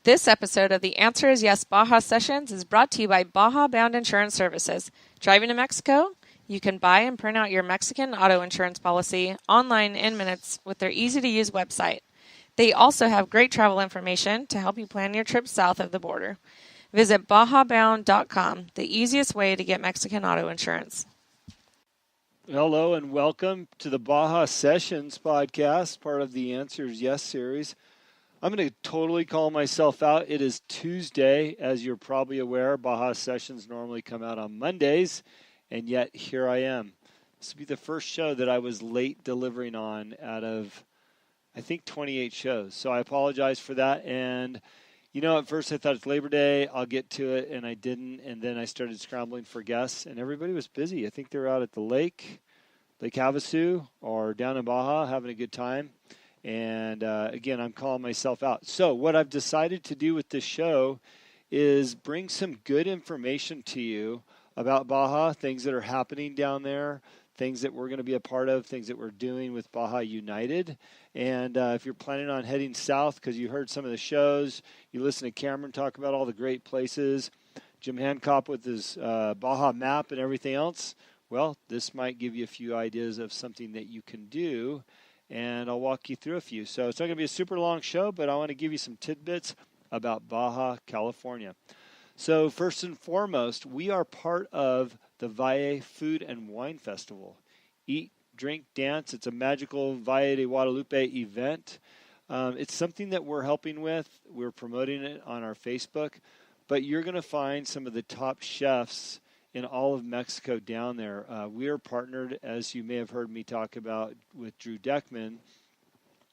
This episode of The Answer is Yes Baja Sessions is brought to you by Baja Bound Insurance Services. Driving to Mexico? You can buy and print out your Mexican auto insurance policy online in minutes with their easy-to-use website. They also have great travel information to help you plan your trip south of the border. Visit bajabound.com, the easiest way to get Mexican auto insurance. Hello and welcome to the Baja Sessions podcast, part of the Answer is Yes series. I'm going to totally call myself out. It is Tuesday, as you're probably aware. Baja Sessions normally come out on Mondays, and yet here I am. This will be the first show that I was late delivering on out of, I think, 28 shows. So I apologize for that. And, you know, at first I thought it's Labor Day. I'll get to it, and I didn't. And then I started scrambling for guests, and everybody was busy. I think they were out at the Lake Havasu, or down in Baja having a good time. And again, I'm calling myself out. So what I've decided to do with this show is bring some good information to you about Baja, things that are happening down there, things that we're going to be a part of, things that we're doing with Baja United. And if you're planning on heading south because you heard some of the shows, you listen to Cameron talk about all the great places, Jim Hancock with his Baja map and everything else, well, this might give you a few ideas of something that you can do. And I'll walk you through a few. So it's not going to be a super long show, but I want to give you some tidbits about Baja, California. So first and foremost, we are part of the Valle Food and Wine Festival. Eat, drink, dance. It's a magical Valle de Guadalupe event. It's something that we're helping with. We're promoting it on our Facebook. But you're going to find some of the top chefs in all of Mexico down there. We are partnered, as you may have heard me talk about, with Drew Deckman,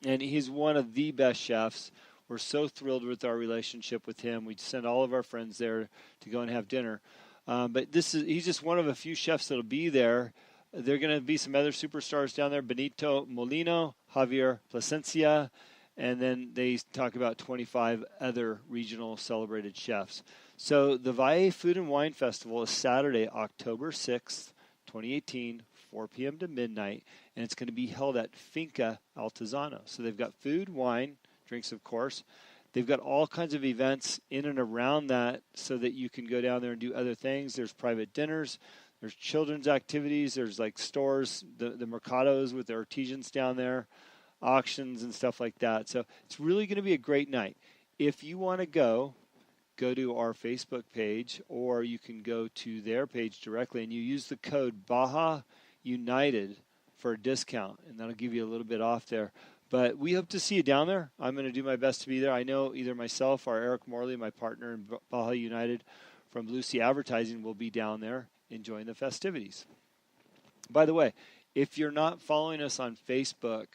and he's one of the best chefs. We're so thrilled with our relationship with him. We send all of our friends there to go and have dinner. But he's just one of a few chefs that'll be there. There are going to be some other superstars down there, Benito Molino, Javier Plasencia, and then they talk about 25 other regional celebrated chefs. So the Valle Food and Wine Festival is Saturday, October 6th, 2018, 4 p.m. to midnight, and it's going to be held at Finca Altozano. So they've got food, wine, drinks, of course. They've got all kinds of events in and around that so that you can go down there and do other things. There's private dinners. There's children's activities. There's like stores, the mercados with the artisans down there, auctions and stuff like that. So it's really going to be a great night. If you want to go to our Facebook page, or you can go to their page directly, and you use the code Baja United for a discount, and that'll give you a little bit off there. But we hope to see you down there. I'm going to do my best to be there. I know either myself or Eric Morley, my partner in Baja United from Lucy Advertising, will be down there enjoying the festivities. By the way, if you're not following us on Facebook,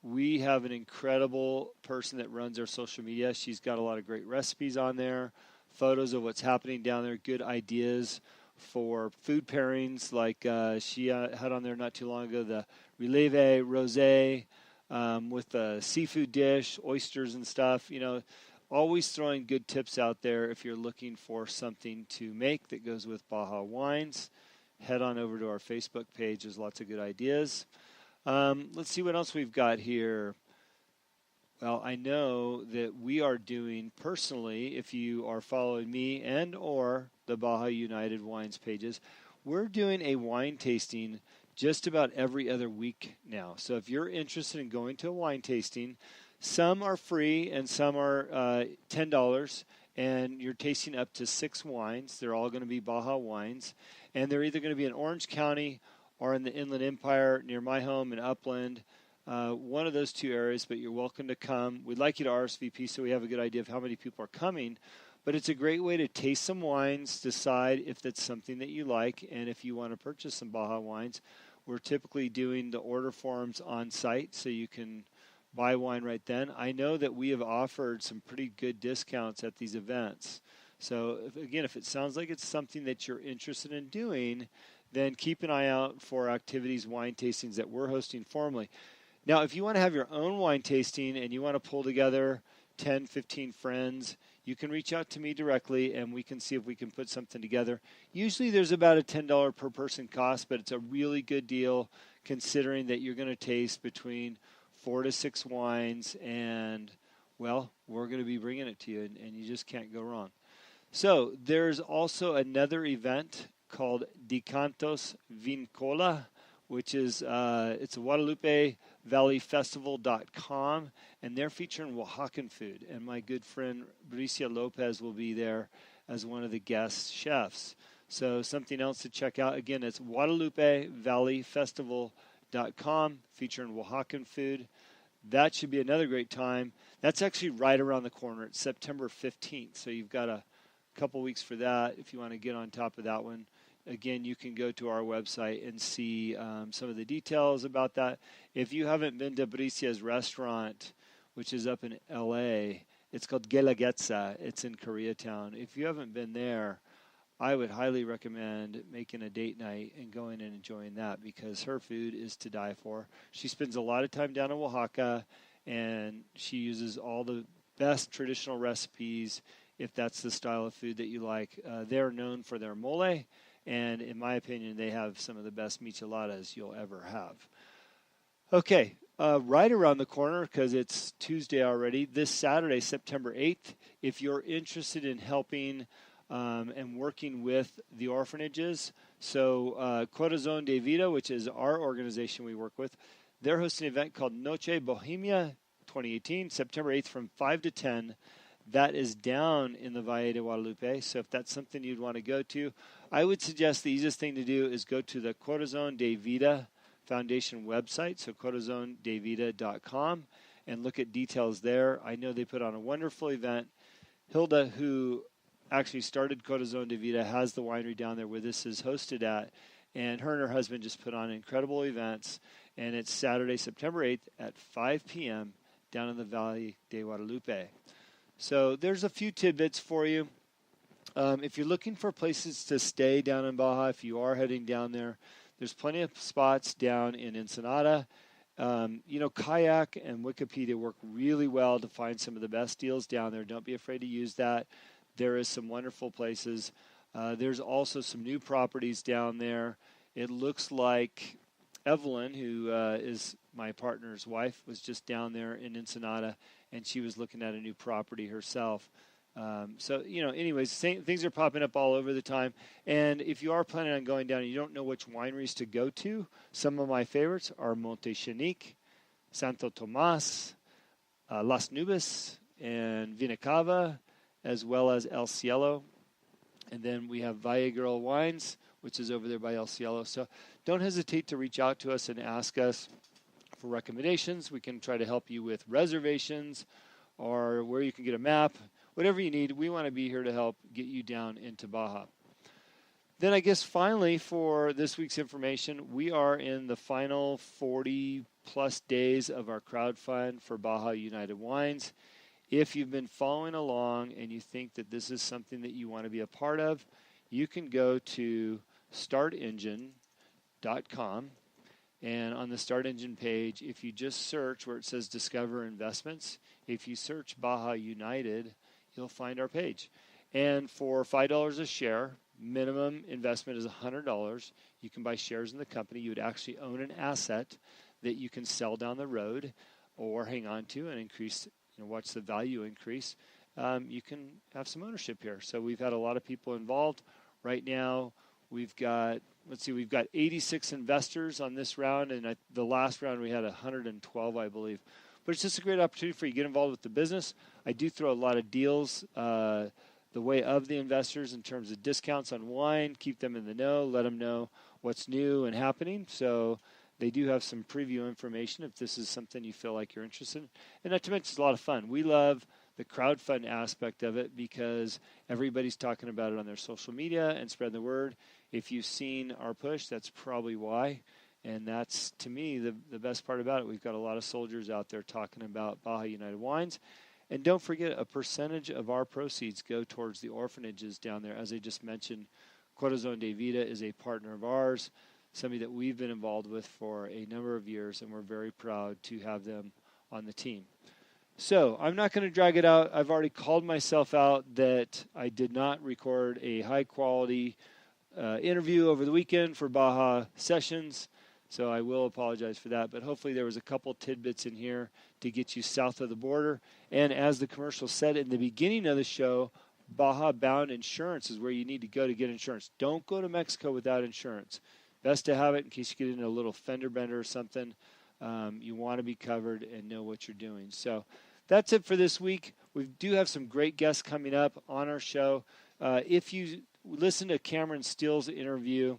we have an incredible person that runs our social media. She's got a lot of great recipes on there, photos of what's happening down there, good ideas for food pairings. Like she had on there not too long ago the Releve Rosé with a seafood dish, oysters and stuff. You know, always throwing good tips out there if you're looking for something to make that goes with Baja wines. Head on over to our Facebook page. There's lots of good ideas. Let's see what else we've got here. Well, I know that we are doing personally, if you are following me and or the Baja United Wines pages, we're doing a wine tasting just about every other week now. So if you're interested in going to a wine tasting, some are free and some are $10, and you're tasting up to 6 wines. They're all going to be Baja wines, and they're either going to be in Orange County or in the Inland Empire near my home in Upland, one of those two areas, but you're welcome to come. We'd like you to RSVP so we have a good idea of how many people are coming, but it's a great way to taste some wines, decide if that's something that you like, and if you want to purchase some Baja wines. We're typically doing the order forms on site so you can buy wine right then. I know that we have offered some pretty good discounts at these events. So, if it sounds like it's something that you're interested in doing, then keep an eye out for activities, wine tastings that we're hosting formally. Now, if you want to have your own wine tasting and you want to pull together 10, 15 friends, you can reach out to me directly and we can see if we can put something together. Usually there's about a $10 per person cost, but it's a really good deal considering that you're going to taste between 4 to 6 wines and well, we're going to be bringing it to you, and you just can't go wrong. So there's also another event called Decantos Vincola, which is it's a Guadalupe Valley Festival.com, and they're featuring Oaxacan food. And my good friend Bricia Lopez will be there as one of the guest chefs. So something else to check out. Again, it's Guadalupe Valley Festival.com, featuring Oaxacan food. That should be another great time. That's actually right around the corner. It's September 15th, so you've got a couple weeks for that if you want to get on top of that one. Again, you can go to our website and see some of the details about that. If you haven't been to Bricia's restaurant, which is up in L.A., it's called Gelagetsa. It's in Koreatown. If you haven't been there, I would highly recommend making a date night and going and enjoying that, because her food is to die for. She spends a lot of time down in Oaxaca, and she uses all the best traditional recipes if that's the style of food that you like. They're known for their mole, and in my opinion, they have some of the best micheladas you'll ever have. Okay, right around the corner, because it's Tuesday already, this Saturday, September 8th, if you're interested in helping and working with the orphanages. So Corazon de Vida, which is our organization we work with, they're hosting an event called Noche Bohemia 2018, September 8th from 5 to 10. That is down in the Valle de Guadalupe. So if that's something you'd want to go to, I would suggest the easiest thing to do is go to the Corazon de Vida Foundation website, so corazondevida.com, and look at details there. I know they put on a wonderful event. Hilda, who actually started Corazon de Vida, has the winery down there where this is hosted at, and her husband just put on incredible events, and it's Saturday, September 8th at 5 p.m. down in the Valle de Guadalupe. So there's a few tidbits for you. If you're looking for places to stay down in Baja, if you are heading down there, there's plenty of spots down in Ensenada. Kayak and Wikipedia work really well to find some of the best deals down there. Don't be afraid to use that. There is some wonderful places. There's also some new properties down there. It looks like Evelyn, who is my partner's wife, was just down there in Ensenada, and she was looking at a new property herself. Anyways, things are popping up all over the time. And if you are planning on going down and you don't know which wineries to go to, some of my favorites are Monte Chenique, Santo Tomas, Las Nubes, and Vinacava, as well as El Cielo. And then we have Valle Girl Wines, which is over there by El Cielo. So don't hesitate to reach out to us and ask us for recommendations. We can try to help you with reservations or where you can get a map. Whatever you need, we want to be here to help get you down into Baja. Then I guess finally for this week's information, we are in the final 40-plus days of our crowdfund for Baja United Wines. If you've been following along and you think that this is something that you want to be a part of, you can go to startengine.com. And on the Start Engine page, if you just search where it says Discover Investments, if you search Baja United, you'll find our page. And for $5 a share, minimum investment is $100. You can buy shares in the company. You would actually own an asset that you can sell down the road or hang on to and increase, watch the value increase. You can have some ownership here. So we've had a lot of people involved. Right now, we've got 86 investors on this round, and the last round we had 112, I believe. But it's just a great opportunity for you to get involved with the business. I do throw a lot of deals the way of the investors in terms of discounts on wine, keep them in the know, let them know what's new and happening. So they do have some preview information if this is something you feel like you're interested in. And not to mention, it's a lot of fun. We love the crowdfund aspect of it because everybody's talking about it on their social media and spreading the word. If you've seen our push, that's probably why. And that's, to me, the best part about it. We've got a lot of soldiers out there talking about Baja United Wines. And don't forget, a percentage of our proceeds go towards the orphanages down there. As I just mentioned, Corazon de Vida is a partner of ours, somebody that we've been involved with for a number of years, and we're very proud to have them on the team. So I'm not going to drag it out. I've already called myself out that I did not record a high-quality interview over the weekend for Baja Sessions, so I will apologize for that. But hopefully there was a couple tidbits in here to get you south of the border. And as the commercial said in the beginning of the show, Baja Bound Insurance is where you need to go to get insurance. Don't go to Mexico without insurance. Best to have it in case you get into a little fender bender or something. You want to be covered and know what you're doing. So that's it for this week. We do have some great guests coming up on our show. If you listen to Cameron Steele's interview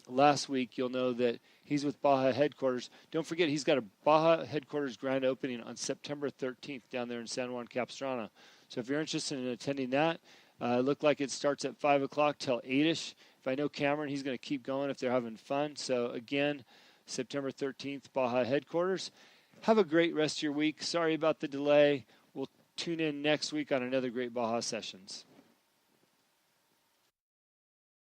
last week, you'll know that he's with Baja headquarters. Don't forget, he's got a Baja headquarters grand opening on September 13th down there in San Juan Capistrano. So if you're interested in attending that, it looked like it starts at 5 o'clock till 8-ish. If I know Cameron, he's going to keep going if they're having fun. So again, September 13th, Baja headquarters. Have a great rest of your week. Sorry about the delay. We'll tune in next week on another great Baja Sessions.